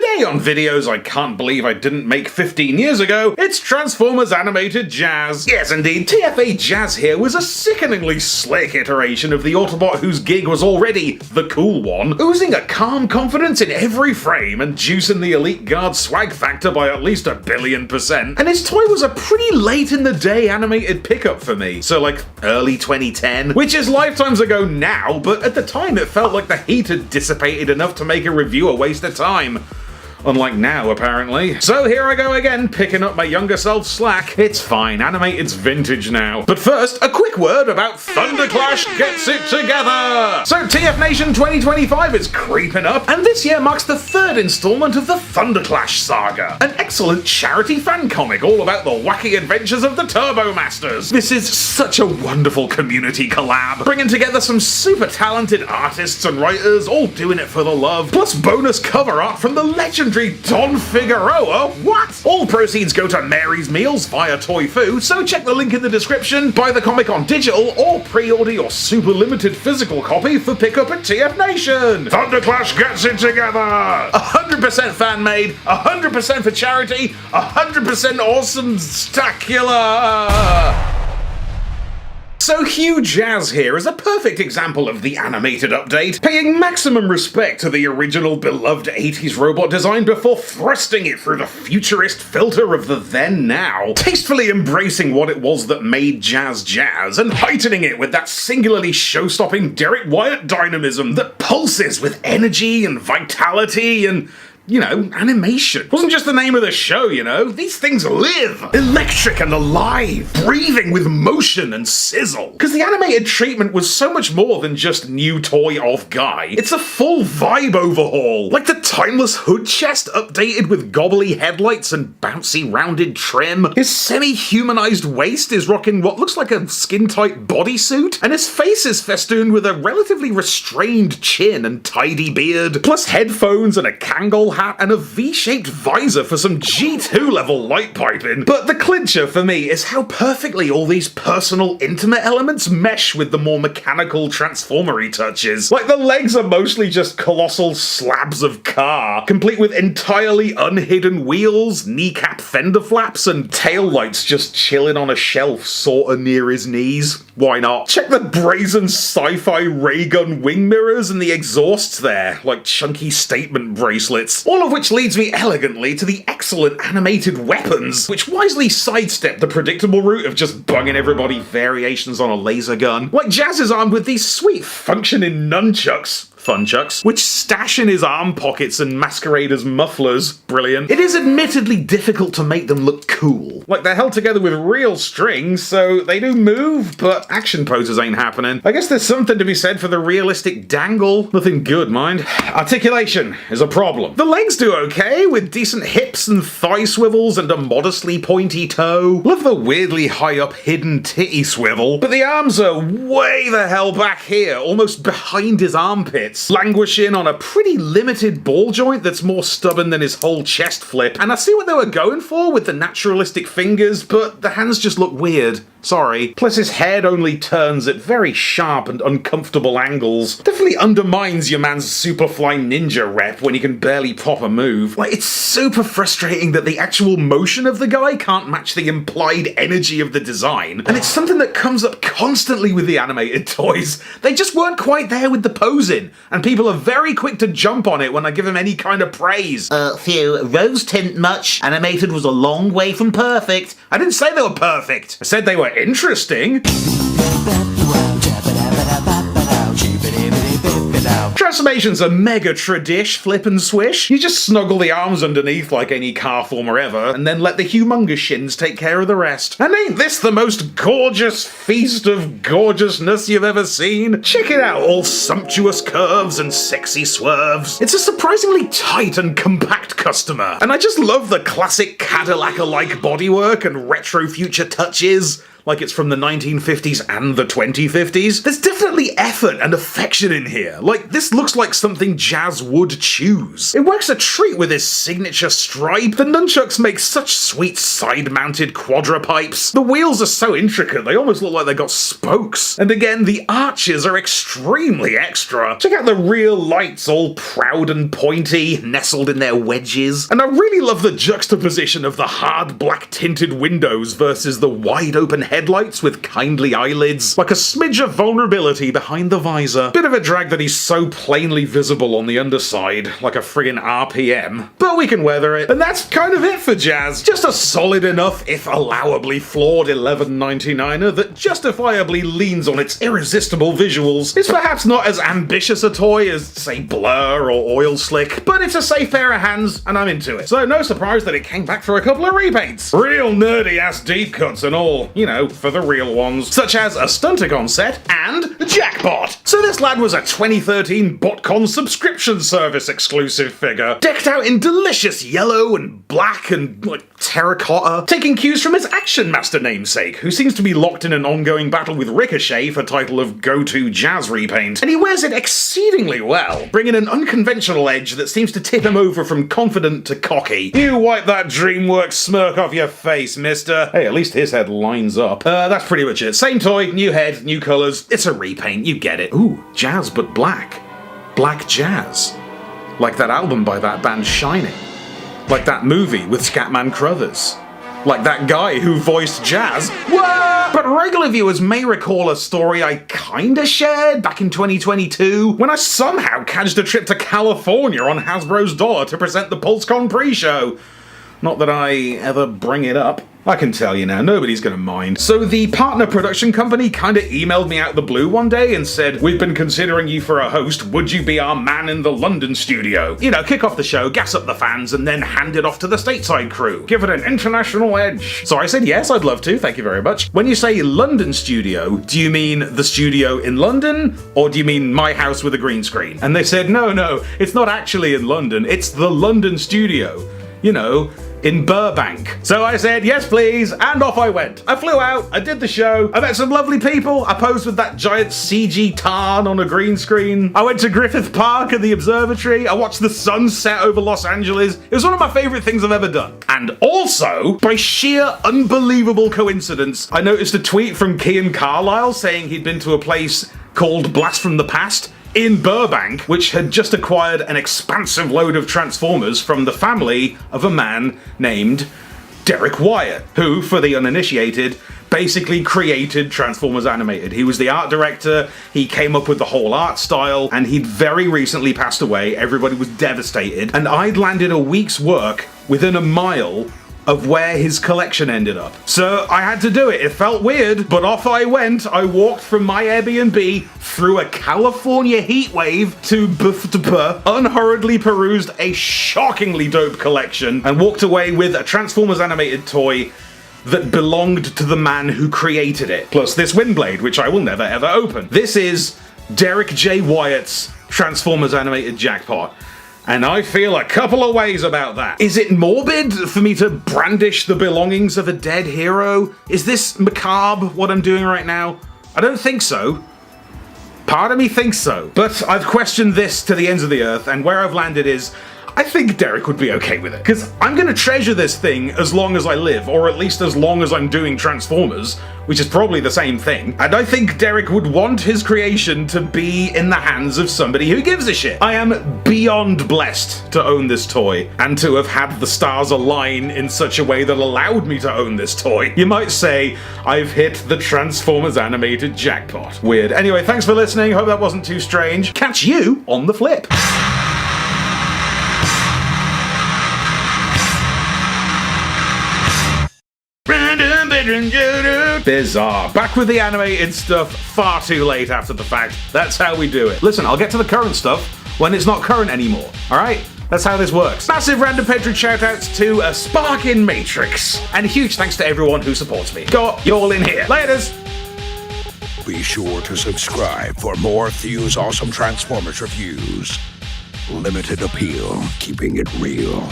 Today on videos I can't believe I didn't make 15 years ago, it's Transformers Animated Jazz. Yes indeed, TFA Jazz here was a sickeningly slick iteration of the Autobot whose gig was already the cool one, oozing a calm confidence in every frame and juicing the Elite Guard swag factor by at least 1,000,000,000%. And his toy was a pretty late in the day animated pickup for me, so like early 2010, which is lifetimes ago now, but at the time it felt like the heat had dissipated enough to make a review a waste of time. Unlike now, apparently. So here I go again, picking up my younger self's slack. It's fine, Animated's vintage now. But first, a quick word about Thunderclash Gets It Together! So TF Nation 2025 is creeping up, and this year marks the third installment of the Thunderclash saga, an excellent charity fan comic all about the wacky adventures of the Turbo Masters. This is such a wonderful community collab, bringing together some super talented artists and writers, all doing it for the love, plus bonus cover art from the legendary Don Figueroa. What? All proceeds go to Mary's Meals via Toy Thew, so check the link in the description, buy the comic on digital, or pre-order your super limited physical copy for pickup at TF Nation. Thunderclash Gets It Together! 100% fan-made, 100% for charity, 100% awesome-stacular! So Thew Jazz here is a perfect example of the animated update, paying maximum respect to the original beloved 80s robot design before thrusting it through the futurist filter of the then-now, tastefully embracing what it was that made Jazz Jazz, and heightening it with that singularly show-stopping Derek Wyatt dynamism that pulses with energy and vitality and, you know, animation. Wasn't just the name of the show, you know? These things live! Electric and alive, breathing with motion and sizzle. Because the animated treatment was so much more than just new toy of Guy. It's a full vibe overhaul. Like the timeless hood chest updated with gobbly headlights and bouncy rounded trim. His semi-humanized waist is rocking what looks like a skin-tight bodysuit. And his face is festooned with a relatively restrained chin and tidy beard. Plus headphones and a Kangol hat and a V-shaped visor for some G2 level light piping. But the clincher for me is how perfectly all these personal, intimate elements mesh with the more mechanical, transformery touches. Like the legs are mostly just colossal slabs of car, complete with entirely unhidden wheels, kneecap fender flaps, and tail lights just chilling on a shelf sorta near his knees. Why not? Check the brazen sci-fi ray gun wing mirrors and the exhausts there, like chunky statement bracelets. All of which leads me elegantly to the excellent animated weapons, which wisely sidestep the predictable route of just bunging everybody variations on a laser gun. Like Jazz is armed with these sweet functioning nunchucks, funchucks, which stash in his arm pockets and masquerade as mufflers. Brilliant. It is admittedly difficult to make them look cool. Like they're held together with real strings, so they do move, but action poses ain't happening. I guess there's something to be said for the realistic dangle. Nothing good, mind. Articulation is a problem. The legs do okay, with decent hips and thigh swivels and a modestly pointy toe. Love the weirdly high up hidden titty swivel, but the arms are way the hell back here, almost behind his armpits, languishing on a pretty limited ball joint that's more stubborn than his whole chest flip. And I see what they were going for with the naturalistic fingers, but the hands just look weird. Sorry. Plus his head only turns at very sharp and uncomfortable angles. Definitely undermines your man's Superfly Ninja rep when he can barely pop a move. Like, it's super frustrating that the actual motion of the guy can't match the implied energy of the design. And it's something that comes up constantly with the animated toys. They just weren't quite there with the posing, and people are very quick to jump on it when I give them any kind of praise. Thew, rose tint much? Animated was a long way from perfect. I didn't say they were perfect. I said they were interesting. Transformations are mega tradish, flip and swish. You just snuggle the arms underneath like any car former ever, and then let the humongous shins take care of the rest. And ain't this the most gorgeous feast of gorgeousness you've ever seen? Check it out, all sumptuous curves and sexy swerves. It's a surprisingly tight and compact customer, and I just love the classic Cadillac-alike bodywork and retro future touches. like it's from the 1950s and the 2050s. There's definitely effort and affection in here. Like, this looks like something Jazz would choose. It works a treat with his signature stripe. The nunchucks make such sweet side-mounted quadrupipes. The wheels are so intricate, they almost look like they got spokes. And again, the arches are extremely extra. Check out the real lights, all proud and pointy, nestled in their wedges. And I really love the juxtaposition of the hard black tinted windows versus the wide open headlights with kindly eyelids, like a smidge of vulnerability behind the visor. Bit of a drag that he's so plainly visible on the underside, like a friggin' RPM. But we can weather it. And that's kind of it for Jazz. Just a solid enough, if allowably flawed $11.99er that justifiably leans on its irresistible visuals. It's perhaps not as ambitious a toy as, say, Blur or Oil Slick, but it's a safe pair of hands, and I'm into it. So no surprise that it came back for a couple of repaints. Real nerdy-ass deep cuts and all, you know, for the real ones, such as a Stunticon set and Jackpot. So this lad was a 2013 BotCon subscription service exclusive figure, decked out in delicious yellow and black and, like, terracotta, taking cues from his Action Master namesake, who seems to be locked in an ongoing battle with Ricochet for title of go-to Jazz repaint, and he wears it exceedingly well, bringing an unconventional edge that seems to tip him over from confident to cocky. You wipe that DreamWorks smirk off your face, mister. Hey, at least his head lines up. That's pretty much it. Same toy, new head, new colours. It's a repaint, you get it. Ooh, Jazz but black. Black Jazz. Like that album by that band Shining. Like that movie with Scatman Crothers. Like that guy who voiced Jazz. What? But regular viewers may recall a story I kinda shared back in 2022 when I somehow catched a trip to California on Hasbro's dollar to present the PulseCon pre-show. Not that I ever bring it up. I can tell you now, nobody's gonna mind. So the partner production company kinda emailed me out the blue one day and said, "We've been considering you for a host, would you be our man in the London studio? You know, kick off the show, gas up the fans, and then hand it off to the stateside crew. Give it an international edge." So I said, yes, I'd love to, thank you very much. When you say London studio, do you mean the studio in London, or do you mean my house with a green screen? And they said, no, it's not actually in London, it's the London studio. You know, in Burbank. So I said, yes please, and off I went. I flew out, I did the show, I met some lovely people, I posed with that giant CG tarn on a green screen, I went to Griffith Park and the observatory, I watched the sun set over Los Angeles. It was one of my favourite things I've ever done. And also, by sheer unbelievable coincidence, I noticed a tweet from Kian Carlisle saying he'd been to a place called Blast from the Past in Burbank, which had just acquired an expansive load of Transformers from the family of a man named Derek Wyatt, who, for the uninitiated, basically created Transformers Animated. He was the art director, he came up with the whole art style, and he'd very recently passed away. Everybody was devastated, and I'd landed a week's work within a mile of where his collection ended up. So I had to do it. It felt weird, but off I went. I walked from my Airbnb through a California heatwave to unhurriedly perused a shockingly dope collection and walked away with a Transformers Animated toy that belonged to the man who created it. Plus this Windblade, which I will never ever open. This is Derek J. Wyatt's Transformers Animated Jackpot. And I feel a couple of ways about that. Is it morbid for me to brandish the belongings of a dead hero? Is this macabre, what I'm doing right now? I don't think so. Part of me thinks so. But I've questioned this to the ends of the earth, and where I've landed is, I think Derek would be okay with it. Because I'm gonna treasure this thing as long as I live, or at least as long as I'm doing Transformers, which is probably the same thing. And I think Derek would want his creation to be in the hands of somebody who gives a shit. I am beyond blessed to own this toy, and to have had the stars align in such a way that allowed me to own this toy. You might say, I've hit the Transformers Animated Jackpot. Weird. Anyway, thanks for listening, hope that wasn't too strange. Catch you on the flip. Bizarre. Back with the animated stuff far too late after the fact. That's how we do it. Listen, I'll get to the current stuff when it's not current anymore. Alright? That's how this works. Massive random patron shoutouts to a Spark in Matrix. And a huge thanks to everyone who supports me. Got you all in here. Laters! Be sure to subscribe for more Thew's awesome Transformers reviews. Limited appeal, keeping it real.